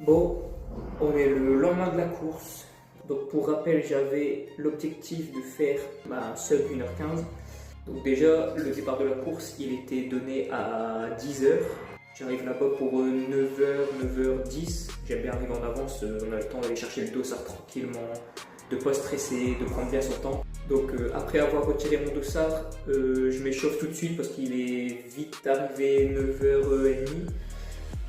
Bon, on est le lendemain de la course. Donc pour rappel, j'avais l'objectif de faire ma seule 1h15. Donc déjà, le départ de la course, il était donné à 10h. J'arrive là-bas pour 9h, 9h10. J'aime bien arriver en avance, on a le temps d'aller chercher le dossard tranquillement, de ne pas stresser, de prendre bien son temps. Donc après avoir retiré mon dossard, je m'échauffe tout de suite parce qu'il est vite arrivé 9h30.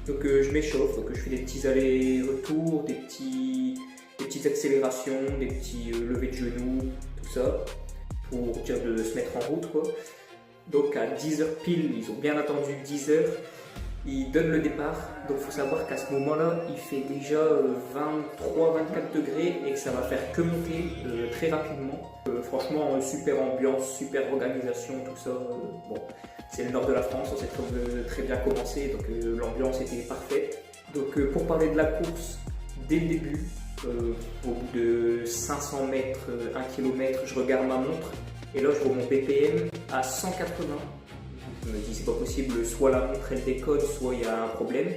Donc je m'échauffe, donc je fais des petits allers-retours, des petites accélérations, des petits levées de genoux, tout ça, pour dire de se mettre en route, quoi. Donc à 10h pile, ils ont bien attendu 10h, ils donnent le départ. Donc il faut savoir qu'à ce moment-là, il fait déjà 23-24 degrés et que ça va faire que monter très rapidement. Franchement, super ambiance, super organisation, tout ça. Bon, c'est le nord de la France, on sait très bien commencer, donc l'ambiance était parfaite. Donc pour parler de la course, dès le début, au bout de 500 mètres, 1 km, je regarde ma montre et là je vois mon BPM à 180. Je me dis c'est pas possible, soit la montre elle décode, soit il y a un problème.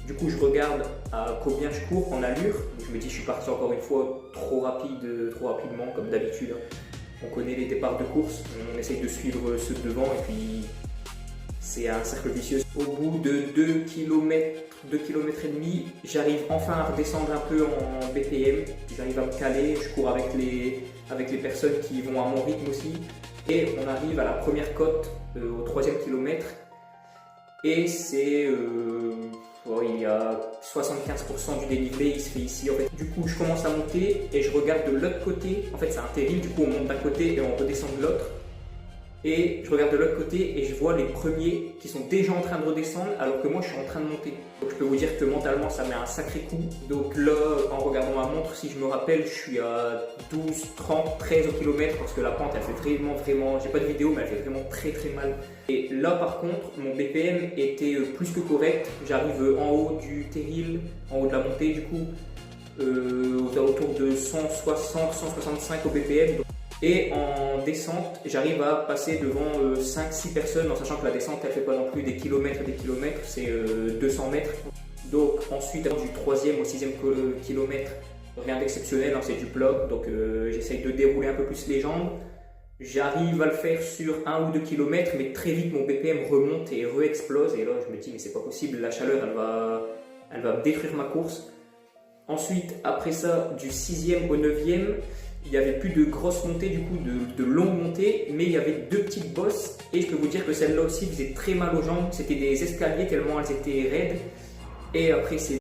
Du coup je regarde à combien je cours en allure. Je me dis je suis parti encore une fois trop rapidement comme d'habitude. On connaît les départs de course, on essaye de suivre ceux de devant et puis c'est un cercle vicieux. Au bout de 2 km et demi, j'arrive enfin à redescendre un peu en BPM. J'arrive à me caler, je cours avec les personnes qui vont à mon rythme aussi. Et on arrive à la première côte, au 3e kilomètre. Et c'est... il y a 75% du dénivelé, il se fait ici. En fait. Du coup, je commence à monter et je regarde de l'autre côté. En fait, c'est un terril, du coup, on monte d'un côté et on redescend de l'autre. Et je regarde de l'autre côté et je vois les premiers qui sont déjà en train de redescendre alors que moi je suis en train de monter. Donc je peux vous dire que mentalement ça met un sacré coup. Donc là, en regardant ma montre, si je me rappelle, je suis à 12, 30, 13 au kilomètre parce que la pente elle fait vraiment, j'ai pas de vidéo mais elle fait vraiment très mal. Et là par contre, mon BPM était plus que correct. J'arrive en haut du terril, en haut de la montée du coup, aux alentours de 160, 165 au BPM. Et en descente, j'arrive à passer devant 5-6 personnes en sachant que la descente elle fait pas non plus des kilomètres, c'est 200 mètres. Donc ensuite du 3e au 6e kilomètre, rien d'exceptionnel, hein, c'est du plat, donc j'essaye de dérouler un peu plus les jambes. J'arrive à le faire sur 1 ou 2 kilomètres, mais très vite mon BPM remonte et re-explose et là je me dis mais c'est pas possible, la chaleur elle va détruire ma course. Ensuite après ça, du 6e au 9e, il n'y avait plus de grosses montées, du coup de longues montées, mais il y avait 2 petites bosses et je peux vous dire que celle-là aussi faisait très mal aux jambes, c'était des escaliers tellement elles étaient raides et après c'est